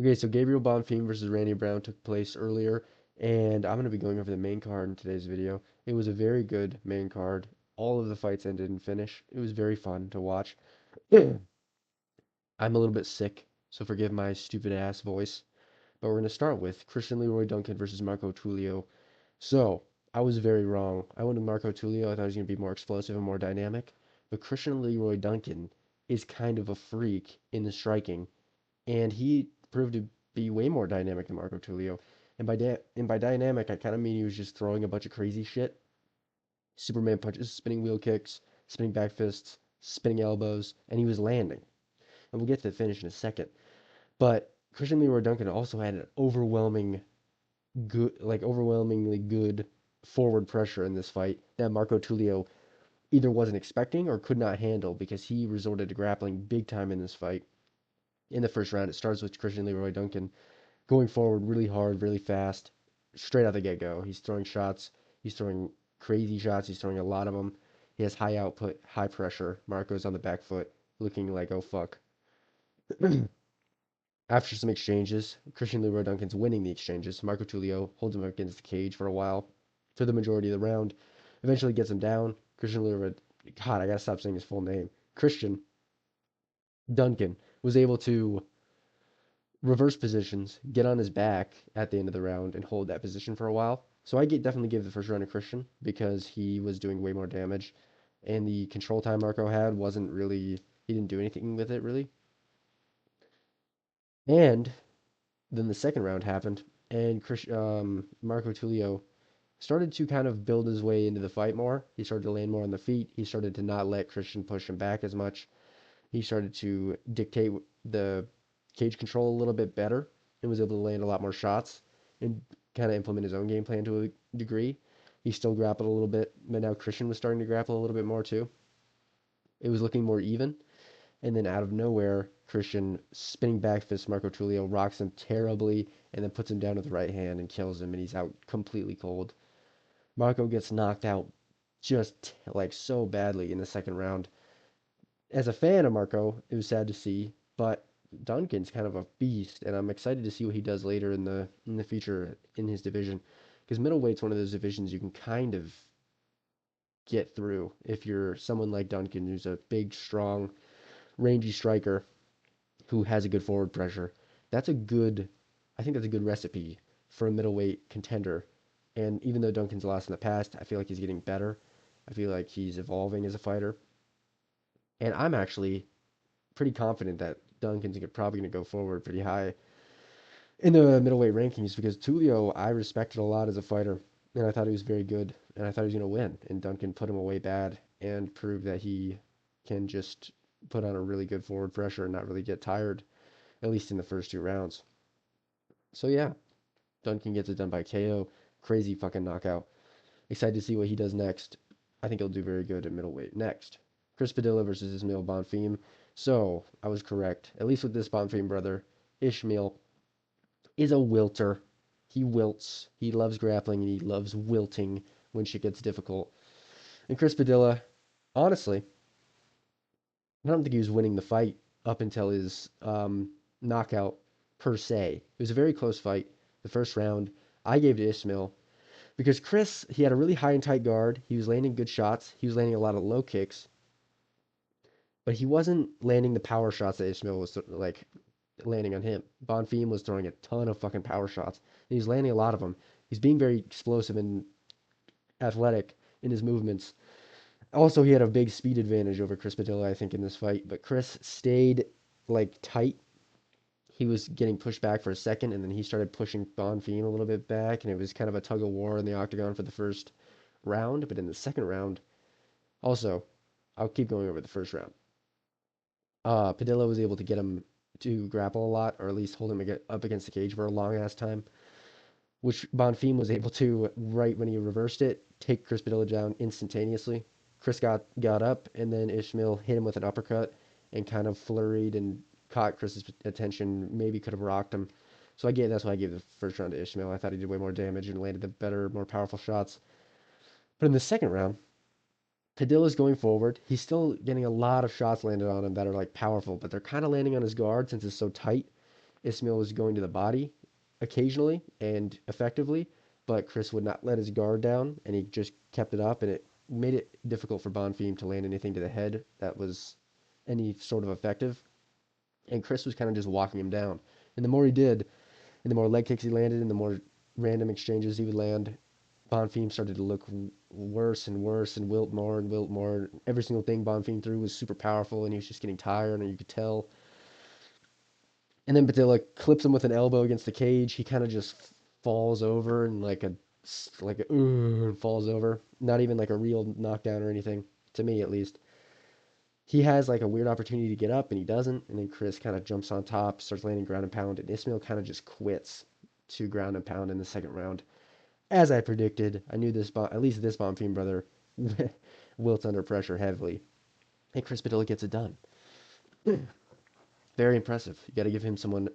Okay, so Gabriel Bonfim versus Randy Brown took place earlier, and I'm going to be going over the main card in today's video. It was a very good main card. All of the fights ended in finish. It was very fun to watch. I'm a little bit sick, so forgive my stupid ass voice. But we're going to start with Christian Leroy Duncan versus Marco Tulio. So, I was very wrong. I went with Marco Tulio. I thought he was going to be more explosive and more dynamic. But Christian Leroy Duncan is kind of a freak in the striking, and he proved to be way more dynamic than Marco Tulio. And by dynamic, I kind of mean he was just throwing a bunch of crazy shit, Superman punches, spinning wheel kicks, spinning back fists, spinning elbows, and he was landing. And we'll get to the finish in a second. But Christian Leroy Duncan also had an overwhelmingly good forward pressure in this fight that Marco Tulio either wasn't expecting or could not handle because he resorted to grappling big time in this fight. In the first round, it starts with Christian Leroy Duncan going forward really hard, really fast, straight out the get go. He's throwing shots. He's throwing crazy shots. He's throwing a lot of them. He has high output, high pressure. Marco's on the back foot, looking like, oh fuck. After some exchanges, Christian Leroy Duncan's winning the exchanges. Marco Tulio holds him against the cage for a while, for the majority of the round. Eventually gets him down. Christian Leroy, God, I gotta stop saying his full name. Christian Duncan was able to reverse positions, get on his back at the end of the round, and hold that position for a while. So definitely give the first round to Christian because he was doing way more damage, and the control time Marco had wasn't really he didn't do anything with it really. And then the second round happened, and Marco Tulio started to kind of build his way into the fight more. He started to land more on the feet. He started to not let Christian push him back as much. He started to dictate the cage control a little bit better and was able to land a lot more shots and kind of implement his own game plan to a degree. He still grappled a little bit, but now Christian was starting to grapple a little bit more too. It was looking more even, and then out of nowhere, Christian spinning back fist Marco Tulio rocks him terribly and then puts him down with the right hand and kills him, and he's out completely cold. Marco gets knocked out just like so badly in the second round. As a fan of Marco, it was sad to see, but Duncan's kind of a beast, and I'm excited to see what he does later in the future in his division, because middleweight's one of those divisions you can kind of get through if you're someone like Duncan, who's a big, strong, rangy striker who has a good forward pressure. That's a good, I think that's a good recipe for a middleweight contender. And even though Duncan's lost in the past, I feel like he's getting better. I feel like he's evolving as a fighter, and I'm actually pretty confident that Duncan's probably going to go forward pretty high in the middleweight rankings because Tulio I respected a lot as a fighter, and I thought he was very good, and I thought he was going to win. And Duncan put him away bad and proved that he can just put on a really good forward pressure and not really get tired, at least in the first two rounds. So yeah, Duncan gets it done by KO. Crazy fucking knockout. Excited to see what he does next. I think he'll do very good at middleweight. Next, Chris Padilla versus Ismail Bonfim. So I was correct, at least with this Bonfim brother. Ishmael is a wilter. He wilts. He loves grappling and he loves wilting when shit gets difficult. And Chris Padilla, honestly, I don't think he was winning the fight up until his knockout per se. It was a very close fight. The first round, I gave to Ishmael because Chris, he had a really high and tight guard. He was landing good shots. He was landing a lot of low kicks, but he wasn't landing the power shots that Ishmael was like landing on him. Bonfim was throwing a ton of fucking power shots, and he's landing a lot of them. He's being very explosive and athletic in his movements. Also, he had a big speed advantage over Chris Padilla, I think, in this fight. But Chris stayed like tight. He was getting pushed back for a second, and then he started pushing Bonfim a little bit back, and it was kind of a tug of war in the octagon for the first round. But in the second round, also, I'll keep going over the first round. Padilla was able to get him to grapple a lot, or at least hold him up against the cage for a long ass time, which Bonfim was able to, right when he reversed it, take Chris Padilla down instantaneously. Chris got up, and then Ishmael hit him with an uppercut and kind of flurried and caught Chris's attention, maybe could have rocked him. So that's why I gave the first round to Ishmael. I thought he did way more damage and landed the better, more powerful shots. But in the second round, Padilla's going forward. He's still getting a lot of shots landed on him that are like powerful, but they're kind of landing on his guard since it's so tight. Ismail was going to the body occasionally and effectively, but Chris would not let his guard down, and he just kept it up, and it made it difficult for Bonfim to land anything to the head that was any sort of effective. And Chris was kind of just walking him down. And the more he did, and the more leg kicks he landed, and the more random exchanges he would land, Bonfim started to look worse and worse and wilt more and wilt more. Every single thing Bonfim threw was super powerful, and he was just getting tired, and you could tell. And then Padilla clips him with an elbow against the cage. He kind of just falls over and and falls over. Not even like a real knockdown or anything, to me at least. He has like a weird opportunity to get up and he doesn't. And then Chris kind of jumps on top, starts landing ground and pound, and Ismail kind of just quits to ground and pound in the second round. As I predicted, I knew at least this Bonfim brother wilts under pressure heavily. And Chris Padilla gets it done. Very impressive. You got to give him someone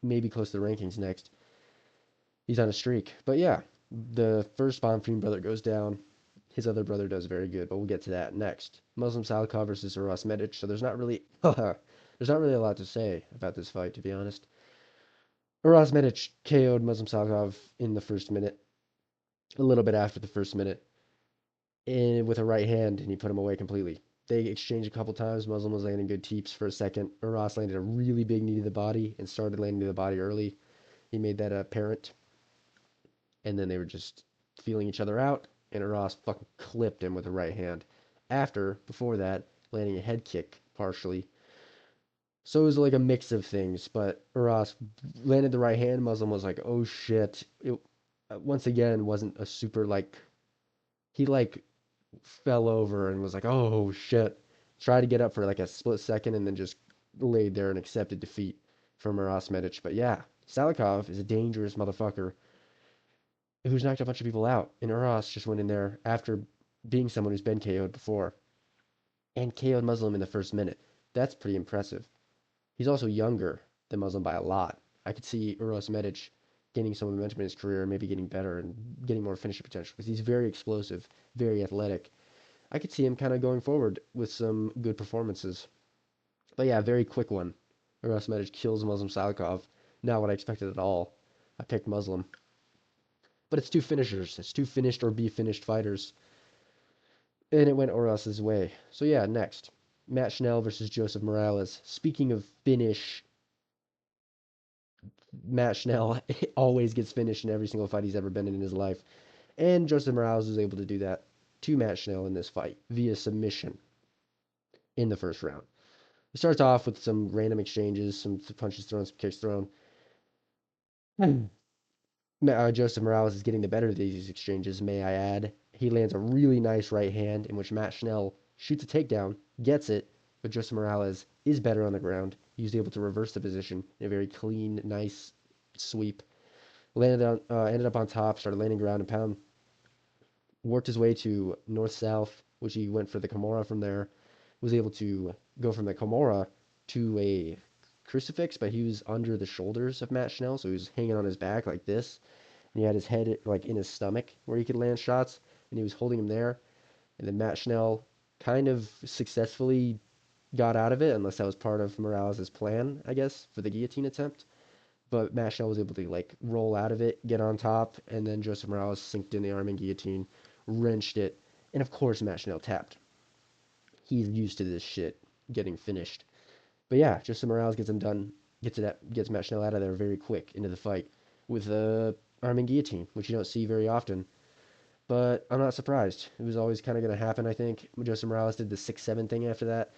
maybe close to the rankings next. He's on a streak. But yeah, the first Bonfim brother goes down. His other brother does very good, but we'll get to that next. Muslim Salikov versus Uras Medic. So there's not really a lot to say about this fight, to be honest. Uras Medic KO'd Muslim Salikov in the first minute, a little bit after the first minute, and with a right hand, and he put him away completely. They exchanged a couple times. Muslim was landing good teeps for a second. Uras landed a really big knee to the body and started landing to the body early. He made that apparent. And then they were just feeling each other out, and Uras fucking clipped him with a right hand. Before that, landing a head kick partially. So it was like a mix of things, but Uras landed the right hand. Muslim was like, oh shit. It, once again, wasn't a super like, he like fell over and was like, oh shit. Tried to get up for like a split second and then just laid there and accepted defeat from Uras Medic. But yeah, Salikov is a dangerous motherfucker who's knocked a bunch of people out. And Uras just went in there after being someone who's been KO'd before and KO'd Muslim in the first minute. That's pretty impressive. He's also younger than Muslim by a lot. I could see Uras Medic gaining some momentum in his career, maybe getting better and getting more finishing potential because he's very explosive, very athletic. I could see him kind of going forward with some good performances. But yeah, very quick one. Uras Medic kills Muslim Salikov. Not what I expected at all. I picked Muslim. But it's two finishers. It's two finished or be finished fighters. And it went Uras's way. So yeah, next. Matt Schnell versus Joseph Morales. Speaking of finish, Matt Schnell always gets finished in every single fight he's ever been in his life. And Joseph Morales was able to do that to Matt Schnell in this fight via submission in the first round. It starts off with some random exchanges, some punches thrown, some kicks thrown. Joseph Morales is getting the better of these exchanges, may I add. He lands a really nice right hand in which Matt Schnell shoots a takedown, gets it, but Joseph Morales is better on the ground. He was able to reverse the position in a very clean, nice sweep. Ended up on top, started landing ground and pound. Worked his way to north-south, which he went for the Kimura from there. Was able to go from the Kimura to a crucifix, but he was under the shoulders of Matt Schnell, so he was hanging on his back like this. And he had his head like in his stomach where he could land shots, and he was holding him there. And then Matt Schnell kind of successfully got out of it, unless that was part of Morales' plan, I guess, for the guillotine attempt. But Matt Schnell was able to like roll out of it, get on top, and then Joseph Morales sinked in the arm and guillotine, wrenched it, and of course Matt Schnell tapped. He's used to this shit getting finished. But yeah, Joseph Morales gets him done, gets Matt Schnell out of there very quick into the fight with a arm and guillotine, which you don't see very often. But I'm not surprised. It was always kind of going to happen, I think. Joseph Morales did the 6-7 thing after that.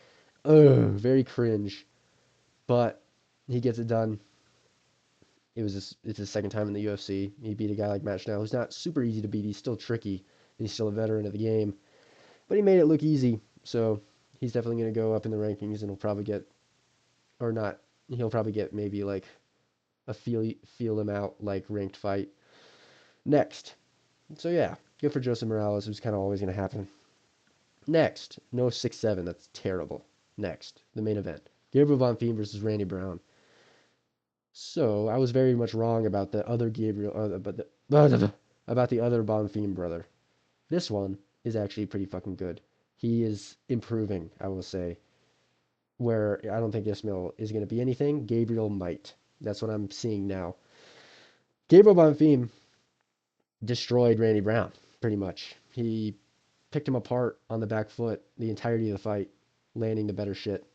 Ugh, very cringe. But he gets it done. It's his second time in the UFC. He beat a guy like Matt Schnell, who's not super easy to beat. He's still tricky, and he's still a veteran of the game. But he made it look easy, so he's definitely going to go up in the rankings, and he'll probably get, or not, he'll probably get maybe like a feel him out like ranked fight next. So yeah, good for Joseph Morales. It was kind of always going to happen. Next, no 6-7. That's terrible. Next, the main event: Gabriel Bonfim versus Randy Brown. So I was very much wrong about the other about the other Bonfim brother. This one is actually pretty fucking good. He is improving, I will say. Where I don't think Ismail is going to be anything, Gabriel might. That's what I'm seeing now. Gabriel Bonfim destroyed Randy Brown, pretty much. He picked him apart on the back foot the entirety of the fight, landing the better shit.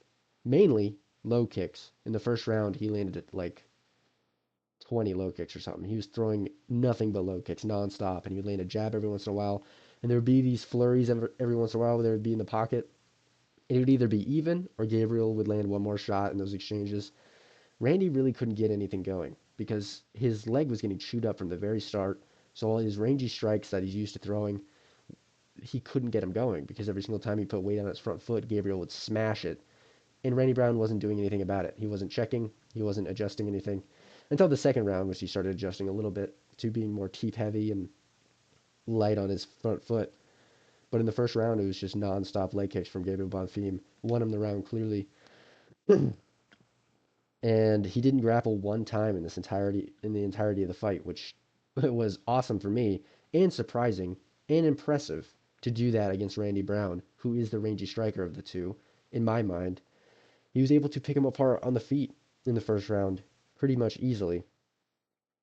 Mainly low kicks. In the first round, he landed like 20 low kicks or something. He was throwing nothing but low kicks nonstop, and he would land a jab every once in a while. And there would be these flurries every once in a while where they would be in the pocket. It would either be even or Gabriel would land one more shot in those exchanges. Randy really couldn't get anything going because his leg was getting chewed up from the very start. So all his rangy strikes that he's used to throwing, he couldn't get him going because every single time he put weight on his front foot, Gabriel would smash it. And Randy Brown wasn't doing anything about it. He wasn't checking, he wasn't adjusting anything until the second round, which he started adjusting a little bit to being more teep heavy and light on his front foot. But in the first round, it was just non-stop leg kicks from Gabriel Bonfim. Won him the round clearly. And he didn't grapple one time in the entirety of the fight, which was awesome for me and surprising and impressive to do that against Randy Brown, who is the rangy striker of the two, in my mind. He was able to pick him apart on the feet in the first round pretty much easily.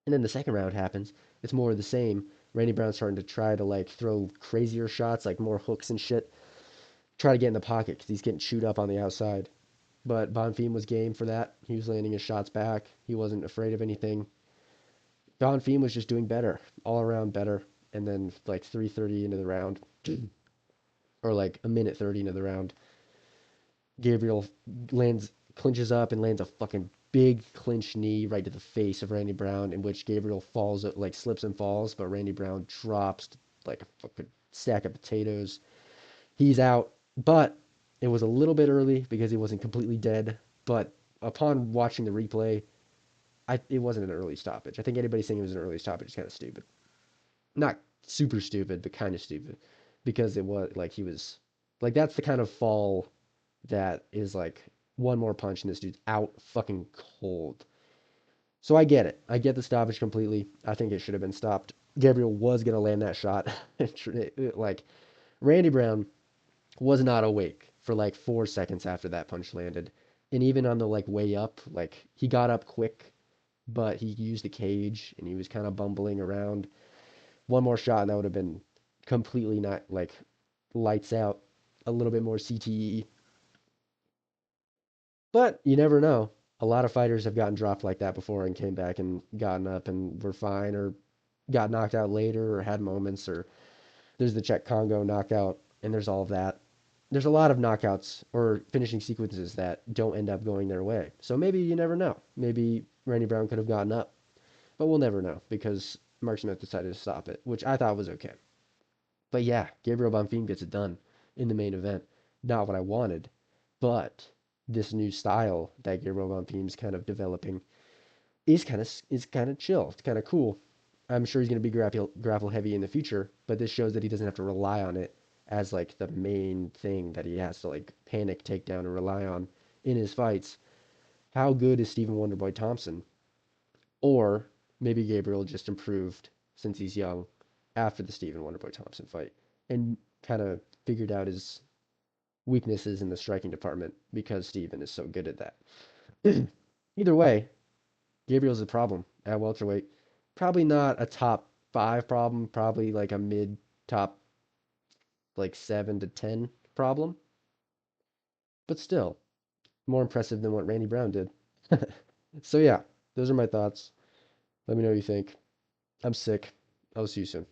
And then the second round happens. It's more of the same. Randy Brown's starting to try to like throw crazier shots, like more hooks and shit. Try to get in the pocket because he's getting chewed up on the outside. But Bonfim was game for that. He was landing his shots back. He wasn't afraid of anything. Bonfim was just doing better, all around better. And then like 3:30 into the round, or like a minute 30 into the round, Gabriel clinches up and lands a fucking big clinch knee right to the face of Randy Brown, in which Gabriel falls, like slips and falls, but Randy Brown drops like a fucking sack of potatoes. He's out, but it was a little bit early because he wasn't completely dead. But upon watching the replay, it wasn't an early stoppage. I think anybody saying it was an early stoppage is kind of stupid. Not super stupid, but kind of stupid because it was like he was like that's the kind of fall that is like one more punch and this dude's out fucking cold. So I get it. I get the stoppage completely. I think it should have been stopped. Gabriel was gonna land that shot. Like Randy Brown was not awake for like 4 seconds after that punch landed. And even on the like way up, like he got up quick, but he used the cage and he was kind of bumbling around. One more shot and that would have been completely not like lights out, a little bit more CTE. But you never know. A lot of fighters have gotten dropped like that before and came back and gotten up and were fine or got knocked out later or had moments or there's the Czech Congo knockout and there's all of that. There's a lot of knockouts or finishing sequences that don't end up going their way. So maybe you never know. Maybe Randy Brown could have gotten up, but we'll never know because Mark Smith decided to stop it, which I thought was okay. But yeah, Gabriel Bonfim gets it done in the main event. Not what I wanted, but this new style that Gabriel Bonfim's kind of developing is kind of chill. It's kind of cool. I'm sure he's going to be grapple heavy in the future, but this shows that he doesn't have to rely on it as like the main thing that he has to like panic take down and rely on in his fights. How good is Stephen Wonderboy Thompson? Or maybe Gabriel just improved since he's young after the Stephen Wonderboy Thompson fight and kind of figured out his weaknesses in the striking department because Stephen is so good at that. Either way, Gabriel's a problem at welterweight. Probably not a top five problem, probably like a mid top like 7 to 10 problem, but still more impressive than what Randy Brown did. So yeah, those are my thoughts. Let me know what you think. I'm sick. I'll see you soon.